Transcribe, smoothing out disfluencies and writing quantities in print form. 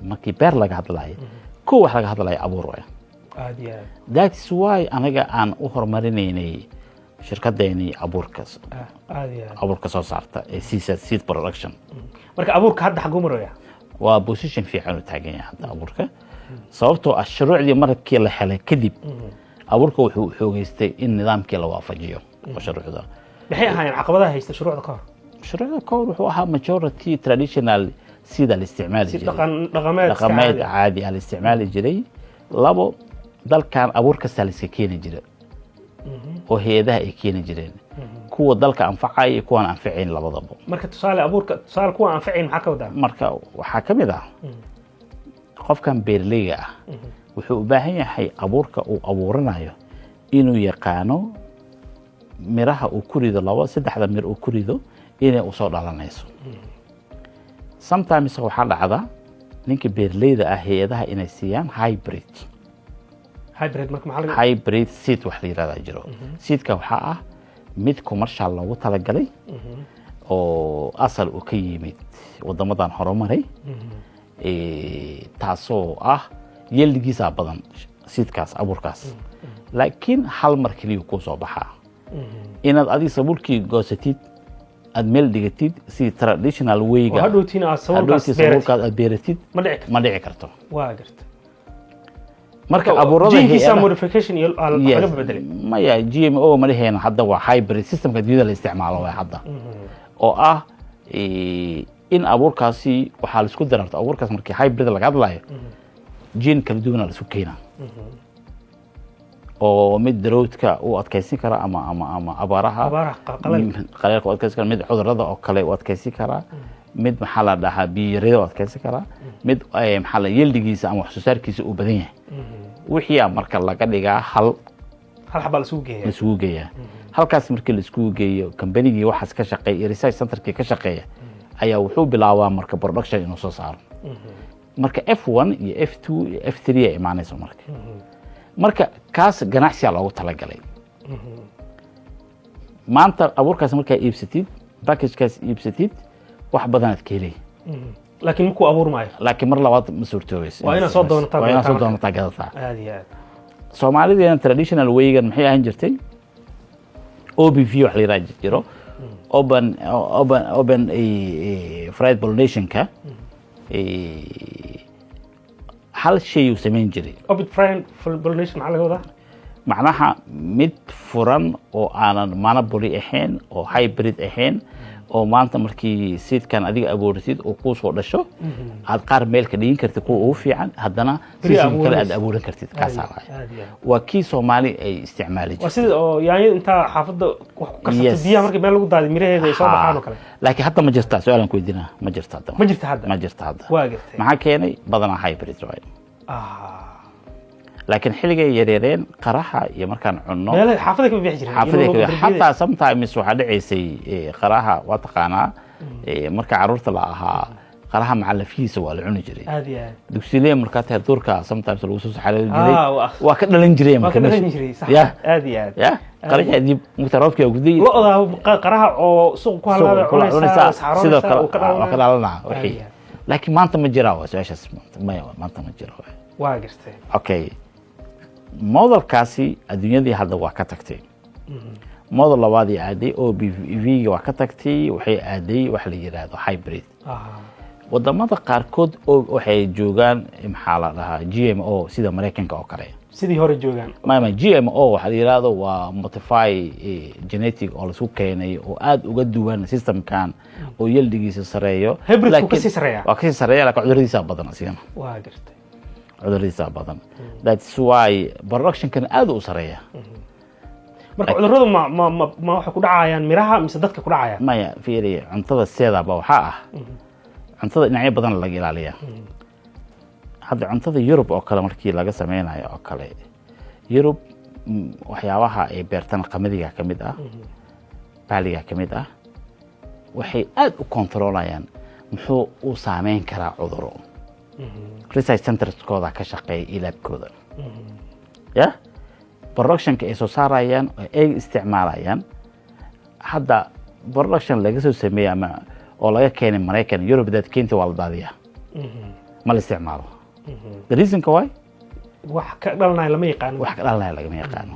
markii beer laga hadlayo koo wax laga hadlayo abuur way that's why anaga aan u hormarinaynay shirkadeeni abuurka soo saarta ee seed production marka abuurka hadda xaguu maraya waa position fiican u taagan yahay hadda abuurka sababtoo ah shuruucdii markii la helay kadib abuurka wuxuu xoogeystay in nidaamkii la waafajiyo shuruucda maxay ahaayeen caqabadaha haysta shuruucda ka hor shuruucda ka hor wuxuu ahaa majority traditional sida الاستعمال dhaqameed caadi ah الاستعمال jiray labo dalkan abuurka saliska keeni jiray oo hay'adaha ay keeni jireen kuwa dalka anfacay iyo kuwa aan anfacayn labadaba marka tusaale kuwa anfacayn maxaa ka wadaa marka waxa kamid ah qofkan beerleyga ah wuxuu u baahan yahay abuurka uu abuuranayo inuu yaqaano miraha uu ku rido saddexda mir uu ku rido inay u soo dhalanayso sometimes waxa dhacda ninka beerleyda ah hay'adaha inay siiyaan hybrid seed wax la yiraahdo jiro seedka waxa ah mid commercial loogu talagalay oo asal uu ka yimid wadamadan horumaray taasoo ah yeldigiisa badan seedkaas abuurkaas laakiin hal mar kaliya ku soo baxaa inaad adiga sabulkii goosatid aad meel dhigatid si traditional way-ga hadhowtiin aad beeratid ma dhici karto waa garta marka abuurada hay'adaha modification iyo laga bedelay maya GMO ma leeyahay hadda waa hybrid systemka dunida la isticmaalo waa hadda oo ah in abuurkaasi waxa la isku dararto abuurkaas markii hybrid laga hadlayo gene kala duwan la isku keenaa oo mid drawdka uu adkeysan kara ama abaaraha qalaalka adkeysan kara mid cudurada oo kale uu adkeysan kara mid maxaa la dhahaa biirada adkeysan kara mid maxaa la yeldigiisa ama wax soo saarkiisa uu badan yahay wixii marka laga dhigaa hal xabal isugu geeyaa halkaas markii la isugu geeyo companygii waxaas ka shaqeeya research centerkii ka shaqeeya ayaa wuxuu bilaabaa marka production inuu soo saaro marka F1 iyo F2 iyo F3 ay imaanayso marka kaas ganacsiga loogu talagalay maanta abuurkaas marka iibsatid package-kaas iibsatid wax badan aad ka helay laakiin ku abuur maayo laakiin mar labaad ma suurtoobayso waa ina soo doonataa gadataa aad Soomaaliyeena traditional way-gan maxay ahaan jirtay OBV wax la yiraahdo jiro open fried pollination-ka hal shay uu sameyn jiray open fried pollination maxaa laga wadaa macnaha mid furan oo aanan monopoly ahayn oo hybrid ahayn oo maanta markii seedkan adiga abuurtid oo ku soo dhasho aad qaar meel ka dhigin kartid kuwa ugu fiican haddana season kale aad abuuran kartid kaas waa kii Soomaali ay isticmaali jireen sida oo yaanyo inta xaafadda wax ku karsatay biyaha markii meel lagu daadiyo miraheeda ay soo baxaan oo kale laakiin hadda ma jirta su'aalan ku weydiinaa ma jirta hadda waa gartay maxaa keenay badanaa hybrid way لكن حلقة يريرين قراحة يمركن عنو لا حافظك ما بيحجر حتى sometimes واحد عيسي قراحة واتقانا مركا عرورت لها قراحة معلفيه سوى العنجري هذه دوكسيليه مركات هدوركا sometimes الوسوس حالة الجري وكذا الانجري ما كذا الانجري صح هذه يا قراحة دي مترابك وكذي قراحة أو سوق كهلا عنيسا سيدا وكذا لنا وحي لكن ما أنت مجراوه سويش اسمه ما أنت مجراوه واقرتي اوكي موديل كاسي adduunyadii hadda waa ka tagtay model labaadii aaday oo BV waa ka tagtay waxay aaday wax la yiraahdo hybrid wadamada qaarkood oo waxay joogan maxaa la dhahaa GMO sida Mareykanka oo kale sidii hore joogan ma GMO waxa la yiraahdo waa modify genetic oo la isku keenay oo aad uga duwan systemkan oo yeldigiisa sareeyo laakiin waa ka sii sareeya laakiin cuduradiisa badan asigana waa gartay cuduradiisa badan that's why production kan aad u sareeya marka cuduradu ma waxa ku dhacayaan miraha mise dadka ku dhacayaan maya fiiriye cuntada seedaba waxa ah cuntada dhinacyo badan laga ilaaliya hadda cuntada Europe oo kale markii laga sameeyay oo kale Europe waxyaabaha ay beertan qamadiga kamid ah baaliga kamid ah waxay aad u kontrolayaan muxuu u saameyn karaa cuduro research centerskooda ka shaqeeya ilaabkooda ya productionka ay soo saarayaan oo ay isticmaalayaan hadda production laga soo sameeyay ama oo laga keenay Mareykan Europe dad keenta waa la daadiyaa ma la isticmaalo the reasonka waay wax ka dhalanaya lama yaqaan wax ka dhalanaya lagama yaqaano